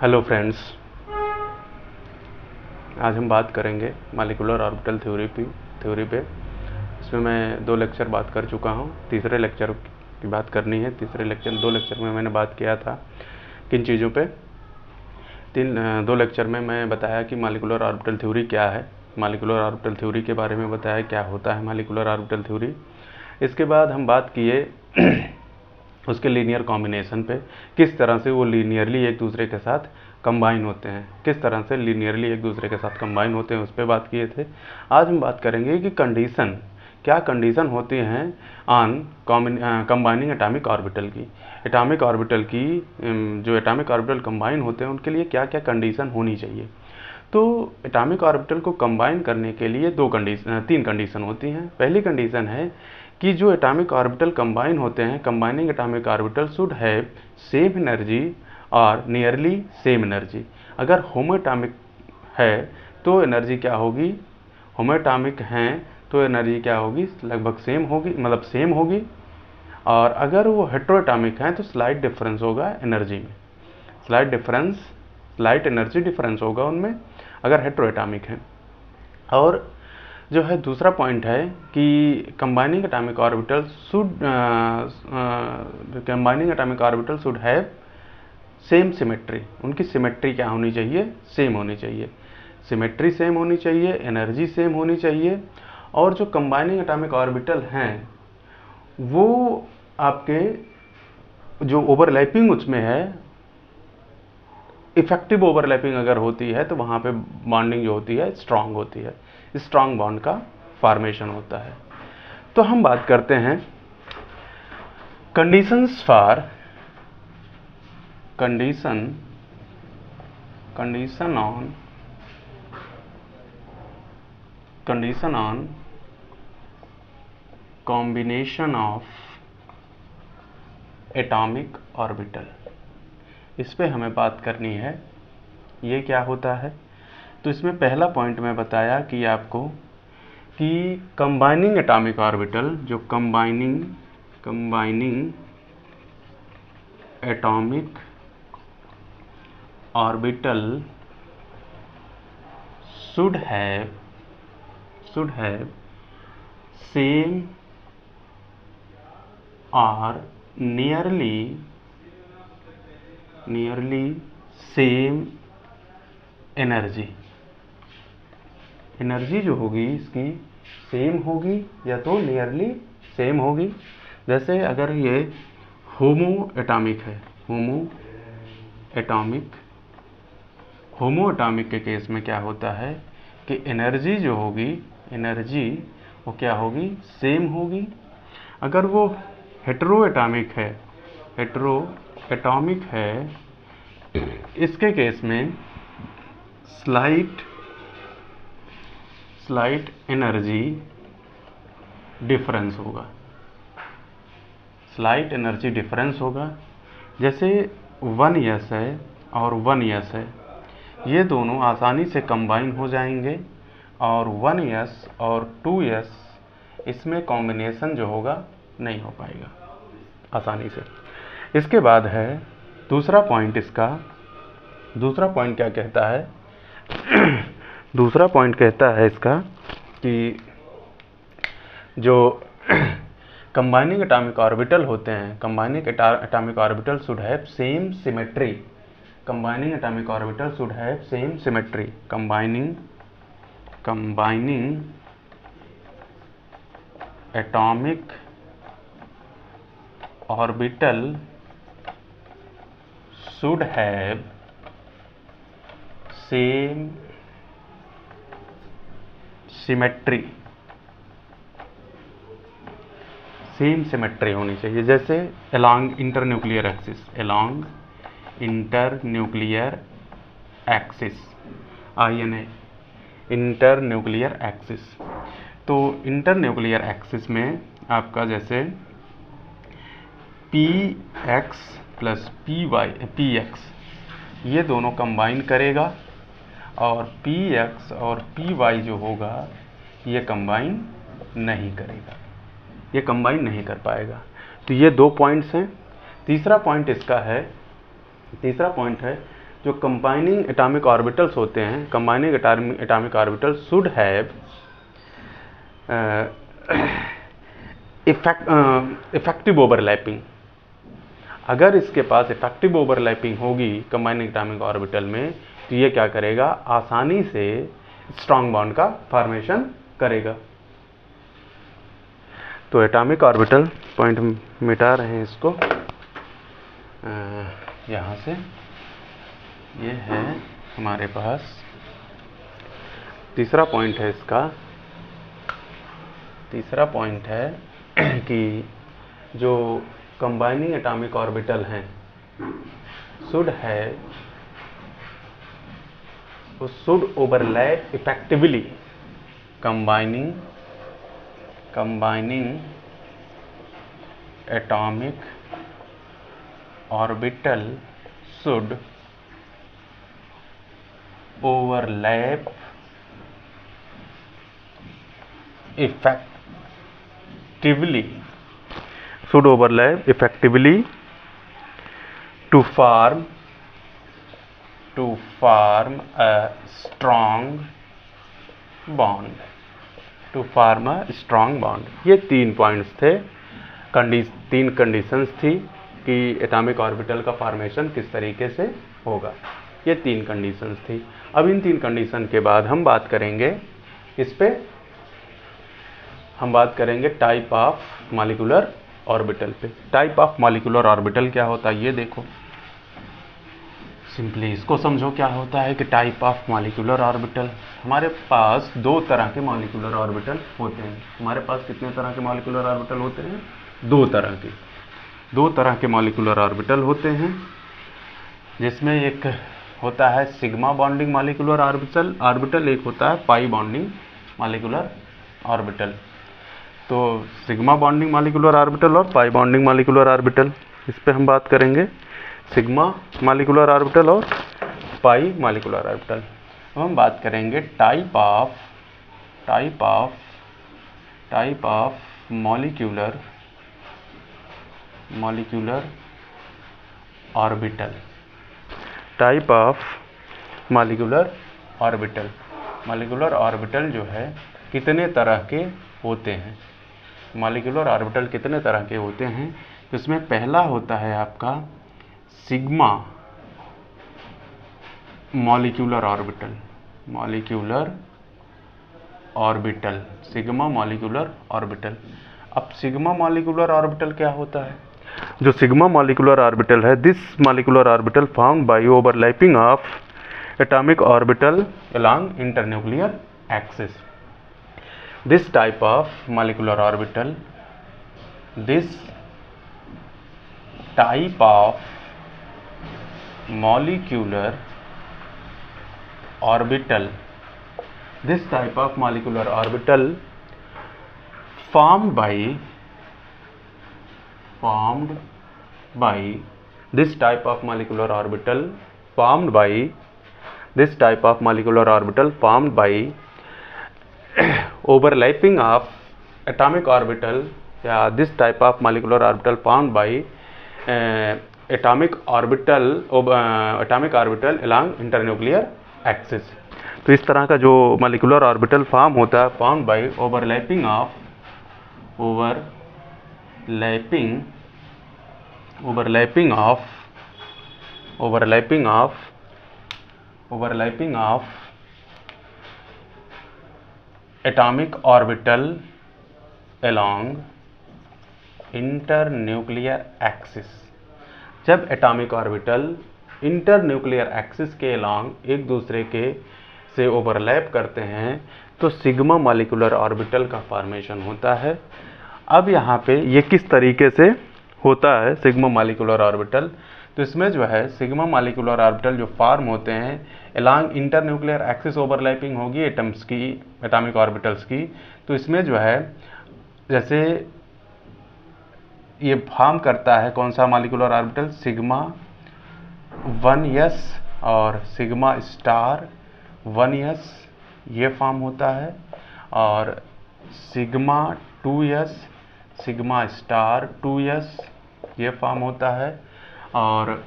Hello friends, आज हम बात करेंगे मॉलिक्यूलर ऑर्बिटल थ्योरी पे। इसमें मैं 2 लेक्चर बात कर चुका हूँ। तीसरे लेक्चर की बात करनी है। दो लेक्चर में मैंने बात किया था किन चीज़ों पे। 2 लेक्चर में मैं बताया कि मॉलिक्यूलर ऑर्बिटल थ्योरी क्या है, मॉलिक्यूलर ऑर्बिटल थ्योरी के बारे में बताया क्या होता है मॉलिक्यूलर ऑर्बिटल थ्योरी। इसके बाद हम बात किए उसके लीनियर कॉम्बिनेशन पे, किस तरह से वो लीनियरली एक दूसरे के साथ कंबाइन होते हैं, किस तरह से लीनियरली एक दूसरे के साथ कंबाइन होते हैं, उस पर बात किए थे। आज हम बात करेंगे कि क्या कंडीशन होती हैं ऑन कंबाइनिंग एटॉमिक ऑर्बिटल की। एटॉमिक ऑर्बिटल की जो एटॉमिक ऑर्बिटल कंबाइन होते हैं उनके लिए क्या क्या कंडीशन होनी चाहिए। तो एटॉमिक ऑर्बिटल को कंबाइन करने के लिए 3 कंडीशन होती हैं। पहली कंडीशन है कि जो एटॉमिक ऑर्बिटल कंबाइन होते हैं, combining atomic orbital should have same energy और नियरली सेम एनर्जी। अगर होमोएटॉमिक है तो एनर्जी क्या होगी, होमोएटॉमिक हैं तो एनर्जी क्या होगी, लगभग सेम होगी, मतलब सेम होगी। और अगर वो हेटेरोएटॉमिक हैं तो स्लाइट डिफरेंस होगा एनर्जी में, स्लाइट एनर्जी डिफरेंस होगा उनमें अगर हेटेरोएटॉमिक हैं। और जो है दूसरा पॉइंट है कि combining atomic orbital should have same symmetry. उनकी सिमेट्री क्या होनी चाहिए, सेम होनी चाहिए। सिमेट्री सेम होनी चाहिए, एनर्जी सेम होनी चाहिए। और जो कंबाइनिंग एटॉमिक ऑर्बिटल हैं वो आपके जो ओवरलैपिंग उसमें है, इफेक्टिव ओवरलैपिंग अगर होती है तो वहाँ पे बॉन्डिंग जो होती है स्ट्रांग होती है, स्ट्रांग बॉन्ड का फॉर्मेशन होता है। तो हम बात करते हैं condition on combination of atomic orbital। इस पे हमें बात करनी है, ये क्या होता है। तो इसमें पहला पॉइंट मैं बताया कि आपको कि कंबाइनिंग एटॉमिक ऑर्बिटल, जो combining atomic orbital should have same or nearly same energy. Energy जो होगी इसकी सेम होगी या तो नियरली सेम होगी। जैसे अगर ये होमो एटॉमिक है, होमो एटॉमिक के केस में क्या होता है कि एनर्जी जो होगी, एनर्जी वो क्या होगी, सेम होगी। अगर वो हेटेरो एटॉमिक है इसके केस में स्लाइट एनर्जी डिफरेंस होगा, जैसे 1s है और 1s है, ये दोनों आसानी से कंबाइन हो जाएंगे और 1s और 2s इसमें कॉम्बिनेशन जो होगा नहीं हो पाएगा आसानी से। इसके बाद है दूसरा पॉइंट क्या कहता है दूसरा पॉइंट कहता है इसका कि जो कंबाइनिंग एटॉमिक ऑर्बिटल होते हैं, combining atomic orbital should have same symmetry. Combining atomic orbital should have same symmetry. Combining atomic orbital should have same symmetry होनी चाहिए। जैसे along internuclear axis INA, internuclear axis. तो इंटरन्यूक्लियर एक्सिस में आपका जैसे px plus px ये दोनों combine करेगा और px और py जो होगा ये कंबाइन नहीं करेगा, ये कंबाइन नहीं कर पाएगा। तो ये 2 पॉइंट्स हैं। तीसरा पॉइंट है जो कंबाइनिंग एटॉमिक ऑर्बिटल्स होते हैं, combining atomic orbital should have effective overlapping. अगर इसके पास इफेक्टिव ओवरलैपिंग होगी कंबाइनिंग एटॉमिक ऑर्बिटल में, तो ये क्या करेगा, आसानी से स्ट्रॉन्ग बॉन्ड का फॉर्मेशन करेगा। तो एटॉमिक ऑर्बिटल पॉइंट मिटा रहे हैं इसको यहाँ से। ये है हमारे पास तीसरा पॉइंट है इसका। तीसरा पॉइंट है कि जो कंबाइनिंग एटॉमिक ऑर्बिटल हैं should overlap effectively. Combining atomic orbital should overlap effectively to form a strong bond। ये 3 पॉइंट्स थे, तीन कंडीशंस थी कि एटॉमिक ऑर्बिटल का फॉर्मेशन किस तरीके से होगा। ये 3 कंडीशंस थी। अब इन 3 कंडीशन के बाद हम बात करेंगे टाइप ऑफ मॉलिक्यूलर ऑर्बिटल पे। टाइप ऑफ मॉलिक्यूलर ऑर्बिटल क्या होता है ये देखो, सिंपली इसको समझो क्या होता है कि टाइप ऑफ मॉलिक्यूलर ऑर्बिटल। हमारे पास 2 तरह के मॉलिक्यूलर ऑर्बिटल होते हैं। हमारे पास कितने तरह के मॉलिक्यूलर ऑर्बिटल होते हैं? 2 तरह के मॉलिक्यूलर ऑर्बिटल होते हैं, जिसमें एक होता है सिग्मा बॉन्डिंग मॉलिक्यूलर ऑर्बिटल, एक होता है पाई बॉन्डिंग मॉलिक्यूलर ऑर्बिटल। तो सिग्मा बॉन्डिंग मॉलिक्यूलर ऑर्बिटल और पाई बॉन्डिंग मॉलिक्यूलर ऑर्बिटल, इस पे हम बात करेंगे। सिग्मा मॉलिक्यूलर ऑर्बिटल और पाई मॉलिक्यूलर ऑर्बिटल। अब हम बात करेंगे type of molecular orbital. Type of molecular orbital जो है कितने तरह के होते हैं? मॉलिक्यूलर ऑर्बिटल कितने तरह के होते हैं? इसमें पहला होता है आपका sigma molecular orbital. Sigma molecular orbital. अब सिग्मा मॉलिक्यूलर ऑर्बिटल क्या होता है? जो सिग्मा मॉलिक्यूलर ऑर्बिटल है, this molecular orbital found by overlapping of atomic orbital along internuclear axis. This type of molecular orbital this type of molecular orbital formed by this type of molecular orbital formed by overlapping of atomic orbital, yeah, this type of molecular orbital formed by atomic orbital along internuclear axis। तो इस तरह का जो molecular orbital form होता है formed by overlapping of atomic orbital along internuclear axis. जब atomic orbital internuclear axis के along एक दूसरे के से ओवरलैप करते हैं तो सिग्मा मॉलिक्यूलर ऑर्बिटल का फॉर्मेशन होता है। अब यहाँ पे ये किस तरीके से होता है सिग्मा मॉलिक्यूलर ऑर्बिटल? तो इसमें जो है सिग्मा मॉलिक्यूलर ऑर्बिटल जो फॉर्म होते हैं अलॉन्ग इंटरन्यूक्लियर एक्सिस ओवरलैपिंग होगी एटम्स की, एटॉमिक ऑर्बिटल्स की। तो इसमें जो है जैसे ये फॉर्म करता है कौन सा मॉलिक्यूलर ऑर्बिटल? सिग्मा 1s और सिग्मा स्टार 1s ये फॉर्म होता है, और sigma 2s sigma star 2s ये फॉर्म होता है, और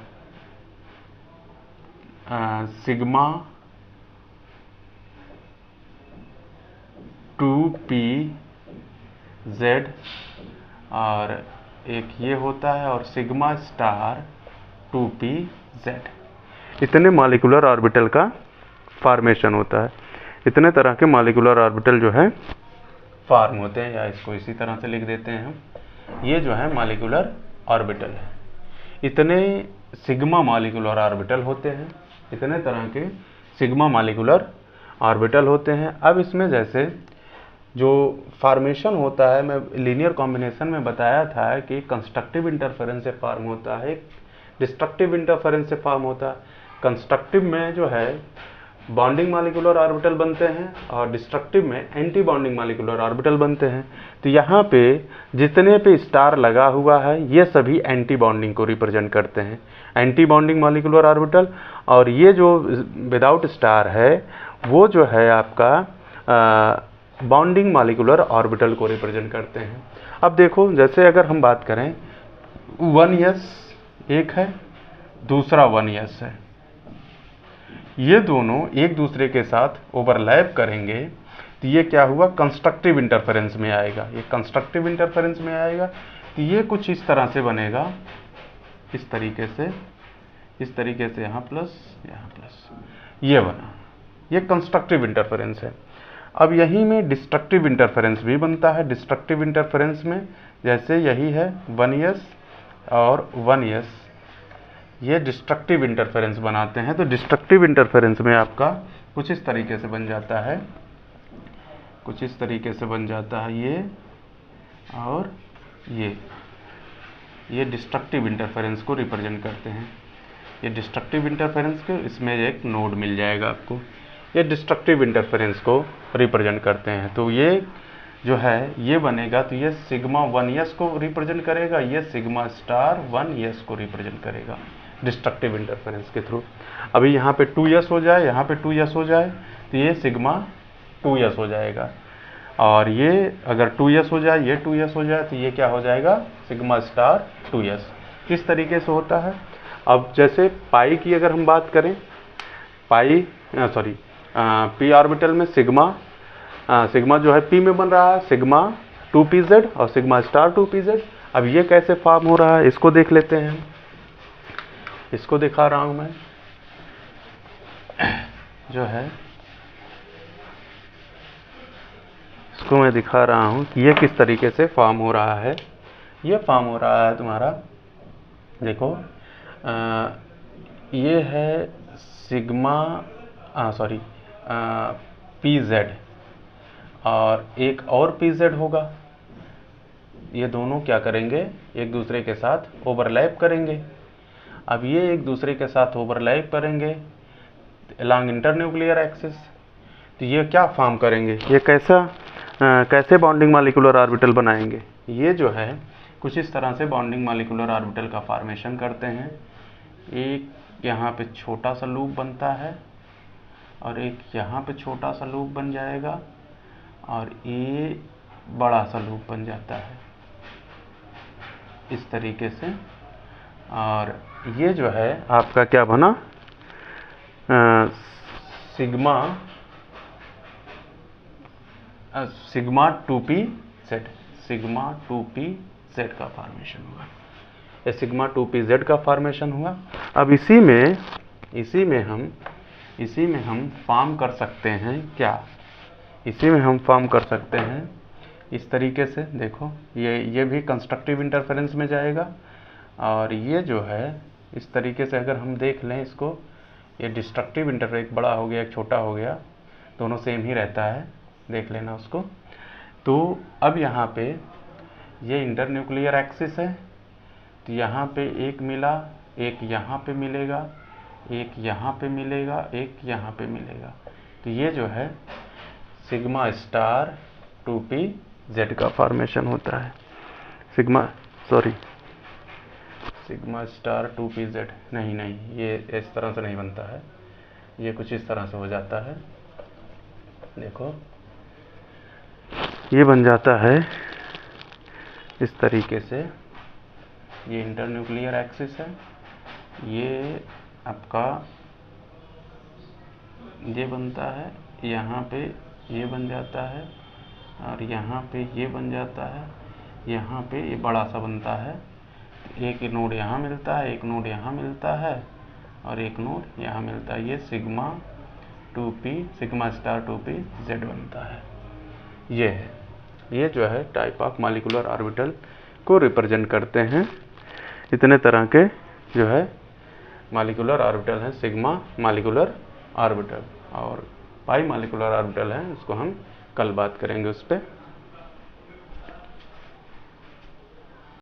सिग्मा 2pz और एक ये होता है और सिग्मा स्टार 2pz। इतने मॉलिक्यूलर ऑर्बिटल का फॉर्मेशन होता है। इतने तरह के मॉलिक्यूलर ऑर्बिटल जो है फॉर्म होते हैं, या इसको इसी तरह से लिख देते हैं हम, ये जो है मॉलिक्यूलर ऑर्बिटल है। इतने सिग्मा मॉलिक्यूलर ऑर्बिटल होते हैं, इतने तरह के सिग्मा मॉलिक्यूलर ऑर्बिटल होते हैं। अब इसमें जैसे जो फॉर्मेशन होता है, मैं लीनियर कॉम्बिनेशन में बताया था कि कंस्ट्रक्टिव इंटरफेरेंस से फॉर्म होता है, डिस्ट्रक्टिव इंटरफेरेंस से फॉर्म होता है। कंस्ट्रक्टिव में जो है बॉन्डिंग मॉलिक्यूलर ऑर्बिटल बनते हैं और डिस्ट्रक्टिव में एंटी बॉन्डिंग मॉलिक्यूलर ऑर्बिटल बनते हैं। तो यहाँ पे जितने पे स्टार लगा हुआ है ये सभी एंटी बॉन्डिंग को रिप्रेजेंट करते हैं, एंटी बॉन्डिंग मॉलिक्यूलर ऑर्बिटल। और ये जो विदाउट स्टार है वो जो है आपका बॉन्डिंग मॉलिक्यूलर ऑर्बिटल को रिप्रेजेंट करते हैं। अब देखो, जैसे अगर हम बात करें 1s एक है, दूसरा 1s है, ये दोनों एक दूसरे के साथ ओवरलैप करेंगे तो ये क्या हुआ, कंस्ट्रक्टिव इंटरफेरेंस में आएगा। ये कंस्ट्रक्टिव इंटरफेरेंस में आएगा तो ये कुछ इस तरह से बनेगा, इस तरीके से यहाँ प्लस यहाँ प्लस, ये बना, ये कंस्ट्रक्टिव इंटरफेरेंस है। अब यहीं में डिस्ट्रक्टिव इंटरफेरेंस भी बनता है। डिस्ट्रक्टिव इंटरफेरेंस में जैसे यही है 1s और 1s, ये डिस्ट्रक्टिव इंटरफेरेंस बनाते हैं। तो डिस्ट्रक्टिव इंटरफेरेंस में आपका कुछ इस तरीके से बन जाता है, कुछ इस तरीके से बन जाता है ये और ये डिस्ट्रक्टिव इंटरफेरेंस को रिप्रेजेंट करते हैं। ये डिस्ट्रक्टिव इंटरफेरेंस के इसमें एक नोड मिल जाएगा आपको, ये डिस्ट्रक्टिव इंटरफेरेंस को रिप्रेजेंट करते हैं। तो ये जो है ये बनेगा, तो ये सिग्मा 1s को रिप्रेजेंट करेगा, ये सिग्मा स्टार 1s को रिप्रेजेंट करेगा डिस्ट्रक्टिव इंटरफेरेंस के थ्रू। अभी यहाँ पे 2s हो जाए, यहाँ पे 2s हो जाए तो ये सिग्मा 2s हो जाएगा, और ये अगर 2s हो जाए, ये 2s हो जाए तो ये क्या हो जाएगा, सिग्मा स्टार 2s। किस तरीके से होता है। अब जैसे पाई की अगर हम बात करें, पाई पी ऑर्बिटल में सिग्मा जो है पी में बन रहा है, सिग्मा 2pz और सिग्मा स्टार 2pz। अब ये कैसे फॉर्म हो रहा है इसको देख लेते हैं। इसको दिखा रहा हूं मैं, जो है इसको मैं दिखा रहा हूं कि ये किस तरीके से फॉर्म हो रहा है। ये फॉर्म हो रहा है तुम्हारा, देखो ये है सिग्मा pz और एक और pz होगा। ये दोनों क्या करेंगे, एक दूसरे के साथ ओवरलैप करेंगे। अब ये एक दूसरे के साथ ओवरलैप करेंगे अलॉन्ग इंटरन्यूक्लियर एक्सिस, तो ये क्या फॉर्म करेंगे, ये कैसे बॉन्डिंग मॉलिक्यूलर ऑर्बिटल बनाएंगे। ये जो है कुछ इस तरह से बॉन्डिंग मॉलिक्यूलर ऑर्बिटल का फॉर्मेशन करते हैं। एक यहाँ पे छोटा सा लूप बनता है और एक यहाँ पे छोटा सा लूप बन जाएगा और ये बड़ा सा लूप बन जाता है इस तरीके से। और ये जो है आपका क्या बना, सिग्मा 2pz का फॉर्मेशन हुआ। ये सिग्मा 2pz का फॉर्मेशन हुआ। अब इसी में हम फॉर्म कर सकते हैं क्या, इसी में हम फॉर्म कर सकते हैं इस तरीके से। देखो ये भी कंस्ट्रक्टिव इंटरफेरेंस में जाएगा और ये जो है इस तरीके से अगर हम देख लें इसको, ये डिस्ट्रक्टिव इंटरफेरेंस, एक बड़ा हो गया एक छोटा हो गया, दोनों सेम ही रहता है, देख लेना उसको। तो अब यहाँ पे ये इंटरन्यूक्लियर एक्सिस है, तो यहाँ पे एक मिला, एक यहाँ पे मिलेगा, एक यहाँ पे मिलेगा, एक यहाँ पे मिलेगा। तो ये जो है सिग्मा स्टार 2pz का फॉर्मेशन होता है। सिग्मा स्टार 2pz नहीं, ये इस तरह से नहीं बनता है, ये कुछ इस तरह से हो जाता है। देखो ये बन जाता है इस तरीके से, ये इंटरन्यूक्लियर एक्सिस है, ये आपका ये बनता है, यहाँ पे ये बन जाता है, और यहाँ पे ये बन जाता है, यहाँ पे ये बड़ा सा बनता है। एक नोड यहाँ मिलता है, एक नोड यहाँ मिलता है, और एक नोड यहाँ मिलता है। ये sigma 2p sigma star 2p z बनता है। ये है, ये जो है टाइप ऑफ मॉलिक्यूलर ऑर्बिटल को रिप्रेजेंट करते हैं। इतने तरह के जो है मॉलिक्यूलर ऑर्बिटल हैं, सिग्मा मॉलिक्यूलर ऑर्बिटल, और पाई मॉलिक्यूलर ऑर्बिटल है, उसको हम कल बात करेंगे उस पर।